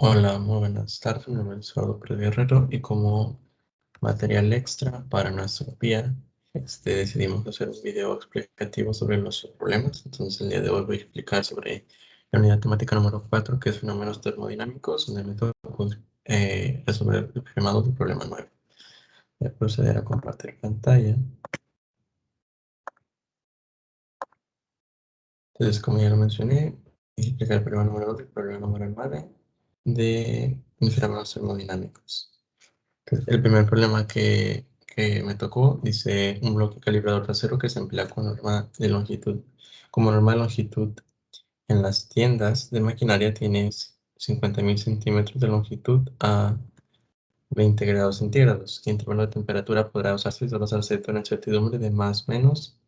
Hola, muy buenas tardes. Mi nombre es Eduardo Pérez Guerrero y como material extra para nuestro PIA, decidimos hacer un video explicativo sobre los problemas. Entonces, el día de hoy voy a explicar sobre la unidad temática número 4, que es fenómenos termodinámicos, donde me toca resolver el primado del problema 9. Voy a proceder a compartir pantalla. Entonces, como ya lo mencioné, voy a explicar el problema número 2 y el problema número 9 de fenómenos termodinámicos. El primer problema que me tocó dice un bloque calibrador de acero que se emplea con norma de longitud. Como norma de longitud en las tiendas de maquinaria tiene 50.000 centímetros de longitud a 20 grados centígrados. El intervalo de temperatura podrá usarse si solo se acepta una incertidumbre de más o menos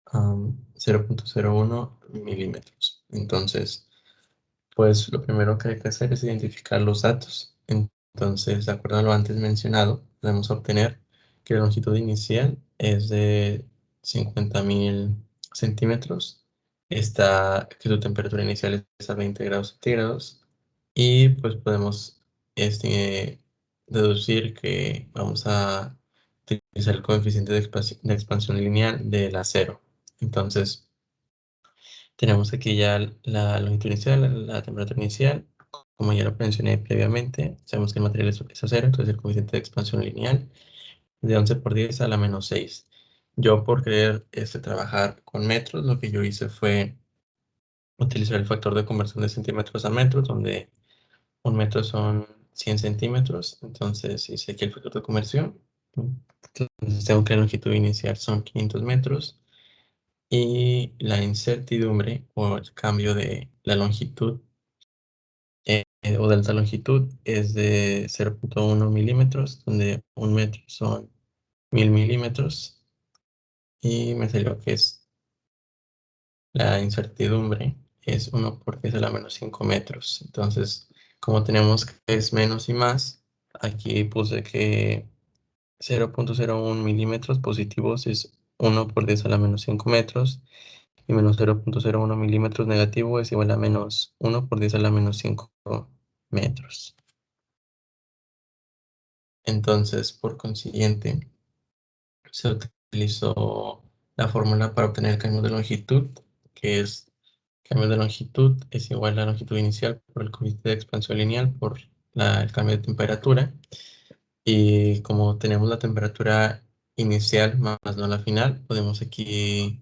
0.01 milímetros. Entonces, pues lo primero que hay que hacer es identificar los datos. Entonces, de acuerdo a lo antes mencionado, podemos obtener que la longitud inicial es de 50.000 centímetros, que su temperatura inicial es a 20 grados centígrados, y pues podemos este, deducir que vamos a utilizar el coeficiente de expansión lineal del acero. Entonces, tenemos aquí ya la longitud inicial, la temperatura inicial. Como ya lo mencioné previamente, sabemos que el material es acero, entonces el coeficiente de expansión lineal es de 11 por 10 a la menos 6. Yo, por querer trabajar con metros, lo que yo hice fue utilizar el factor de conversión de centímetros a metros, donde un metro son 100 centímetros. Entonces hice aquí el factor de conversión. Entonces tengo que la longitud inicial son 500 metros. Y la incertidumbre o el cambio de la longitud o de alta longitud es de 0.1 milímetros, donde un metro son 1000 milímetros. Y me salió que es la incertidumbre es 1 por 10 a la menos 5 metros. Entonces, como tenemos que es menos y más, aquí puse que 0.01 milímetros positivos es 1 por 10 a la menos 5 metros. Y menos 0.01 milímetros negativo es igual a menos 1 por 10 a la menos 5 metros. Entonces, por consiguiente, se utilizó la fórmula para obtener el cambio de longitud, que es cambio de longitud es igual a la longitud inicial por el coeficiente de expansión lineal por el cambio de temperatura. Y como tenemos la temperatura inicial más no la final, podemos aquí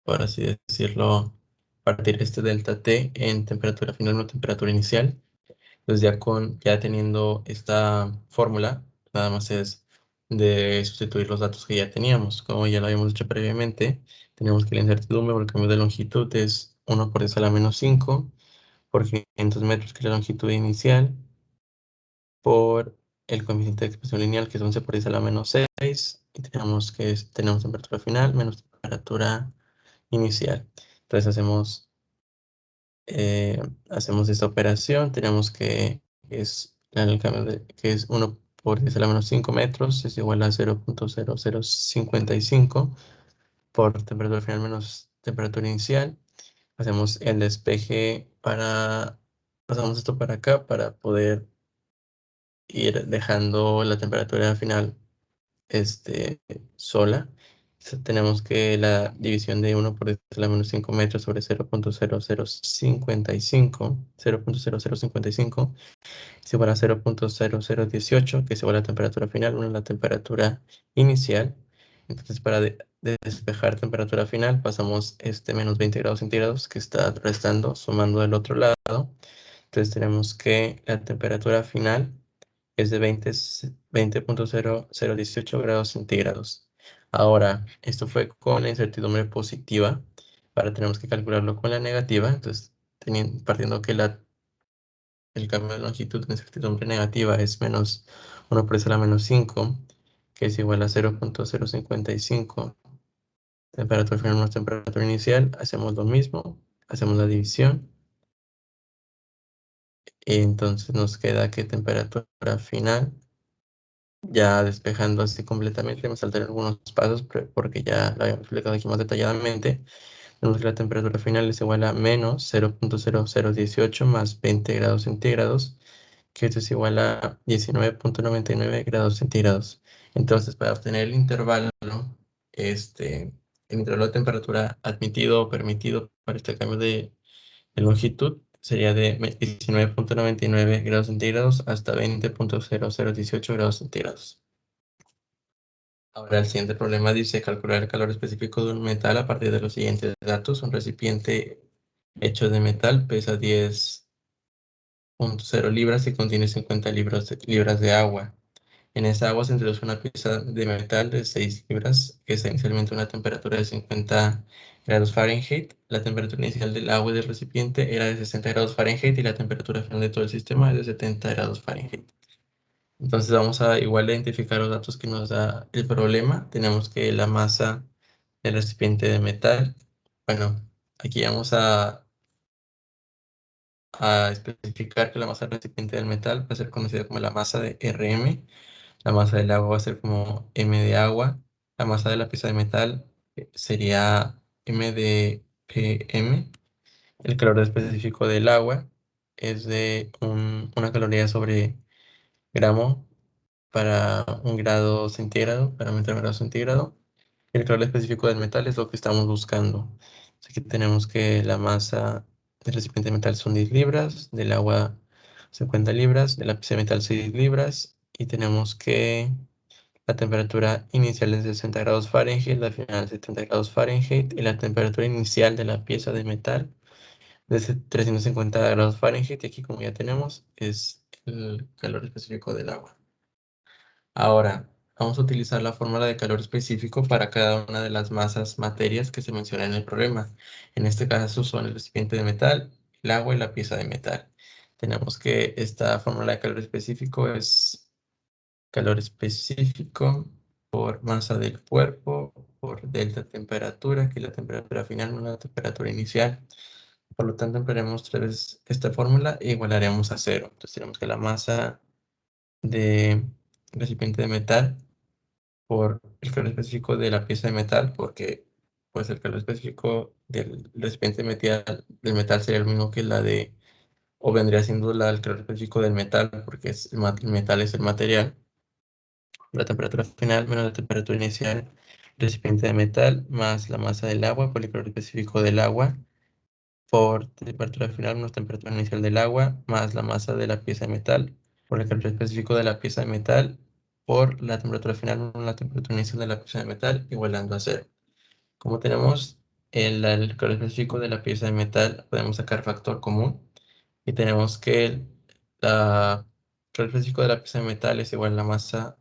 por así decirlo, partir este delta T en temperatura final o temperatura inicial. Entonces ya teniendo esta fórmula, nada más es de sustituir los datos que ya teníamos. Como ya lo habíamos hecho previamente, tenemos que la incertidumbre o el cambio de longitud es 1 por 10 a la menos 5 por 500 metros, que es la longitud inicial, por el coeficiente de expresión lineal, que es 11 por 10 a la menos 6, y tenemos temperatura final menos temperatura inicial. Entonces hacemos esta operación, tenemos que es el cambio que es 1 por 10 a la menos 5 metros, es igual a 0.0055 por temperatura final menos temperatura inicial. Hacemos el despeje pasamos esto para acá para poder ir dejando la temperatura final sola. Tenemos que la división de 1 por 10 a la menos 5 metros sobre 0.0055 es igual a 0.0018, que es igual a la temperatura final, una la temperatura inicial. Entonces, para despejar temperatura final, pasamos menos 20 grados centígrados que está restando, sumando del otro lado. Entonces, tenemos que la temperatura final es de 20.0018 grados centígrados. Ahora, esto fue con la incertidumbre positiva. Ahora tenemos que calcularlo con la negativa. Entonces, partiendo que el cambio de longitud de incertidumbre negativa es menos 1 por 10 a la menos 5, que es igual a 0.055. Temperatura final menos temperatura inicial. Hacemos lo mismo. Hacemos la división. Y entonces nos queda que temperatura final, ya despejando así completamente, me saltaré algunos pasos porque ya lo habíamos explicado aquí más detalladamente. tenemos que la temperatura final es igual a menos 0.0018 más 20 grados centígrados, que esto es igual a 19.99 grados centígrados. Entonces, para obtener el intervalo de temperatura admitido o permitido para este cambio de longitud sería de 19.99 grados centígrados hasta 20.0018 grados centígrados. Ahora el siguiente problema dice calcular el calor específico de un metal a partir de los siguientes datos. Un recipiente hecho de metal pesa 10.0 libras y contiene 50 libras de agua. En esa agua se introduce una pieza de metal de 6 libras que está inicialmente a una temperatura de 50 grados Fahrenheit. La temperatura inicial del agua y del recipiente era de 60 grados Fahrenheit y la temperatura final de todo el sistema es de 70 grados Fahrenheit. Entonces vamos a igual identificar los datos que nos da el problema. Tenemos que la masa del recipiente de metal. Bueno, aquí vamos a especificar que la masa del recipiente del metal va a ser conocida como la masa de Rm. La masa del agua va a ser como M de agua. La masa de la pieza de metal sería M de PM. El calor específico del agua es de una caloría sobre gramo para un grado centígrado, para meter un grado centígrado. El calor específico del metal es lo que estamos buscando. Así que tenemos que la masa del recipiente de metal son 10 libras, del agua 50 libras, de la pieza de metal 6 libras, y tenemos que la temperatura inicial es de 60 grados Fahrenheit, la final 70 grados Fahrenheit, y la temperatura inicial de la pieza de metal de 350 grados Fahrenheit, y aquí como ya tenemos, es el calor específico del agua. Ahora, vamos a utilizar la fórmula de calor específico para cada una de las masas materias que se menciona en el problema. En este caso son el recipiente de metal, el agua y la pieza de metal. Tenemos que esta fórmula de calor específico es calor específico por masa del cuerpo, por delta temperatura, que es la temperatura final, no la temperatura inicial. Por lo tanto, emplearemos tres veces esta fórmula e igualaremos a cero. Entonces tenemos que la masa de recipiente de metal por el calor específico de la pieza de metal, porque pues el calor específico del recipiente del metal sería el mismo que la de, o vendría siendo el calor específico del metal, porque el metal es el material. La temperatura final menos la temperatura inicial del recipiente de metal, más la masa del agua por el calor específico del agua, por temperatura final menos temperatura inicial del agua, más la masa de la pieza de metal, por el calor específico de la pieza de metal, por la temperatura final menos la temperatura inicial de la pieza de metal, igualando a cero. Como tenemos el calor específico de la pieza de metal, podemos sacar factor común y tenemos que el calor específico de la pieza de metal es igual a la masa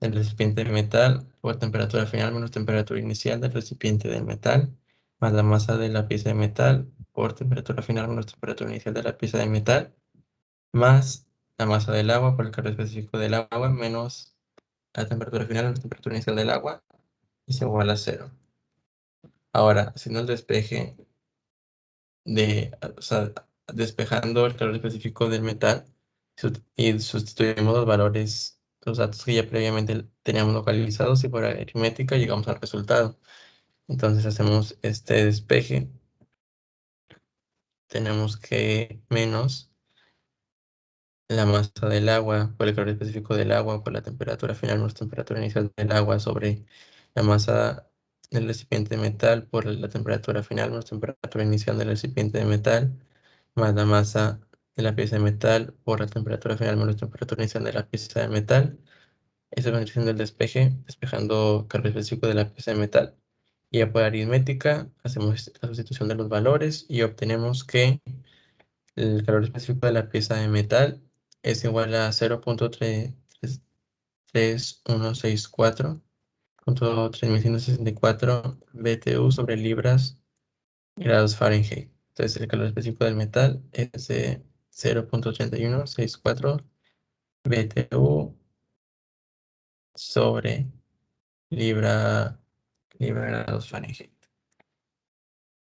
del recipiente de metal por temperatura final menos temperatura inicial del recipiente del metal, más la masa de la pieza de metal por temperatura final menos temperatura inicial de la pieza de metal, más la masa del agua por el calor específico del agua menos la temperatura final menos temperatura inicial del agua, es igual a cero. Ahora, haciendo el despeje o sea, despejando el calor específico del metal y sustituimos los valores, los datos que ya previamente teníamos localizados y por aritmética llegamos al resultado. Entonces hacemos este despeje. Tenemos que menos la masa del agua por el calor específico del agua por la temperatura final menos temperatura inicial del agua sobre la masa del recipiente de metal por la temperatura final menos temperatura inicial del recipiente de metal, más la masa de la pieza de metal por la temperatura final menos temperatura inicial de la pieza de metal. Eso vendría siendo el despeje, despejando calor específico de la pieza de metal. Y ya por aritmética hacemos la sustitución de los valores y obtenemos que el calor específico de la pieza de metal es igual a 0.33164.3164 BTU sobre libras grados Fahrenheit. Entonces el calor específico del metal es de 0.3164 BTU sobre libra grados Fahrenheit.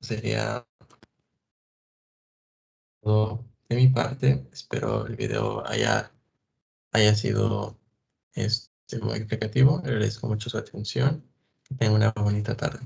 Sería todo de mi parte. Espero el video haya sido muy explicativo. Le agradezco mucho su atención. Que tengan una bonita tarde.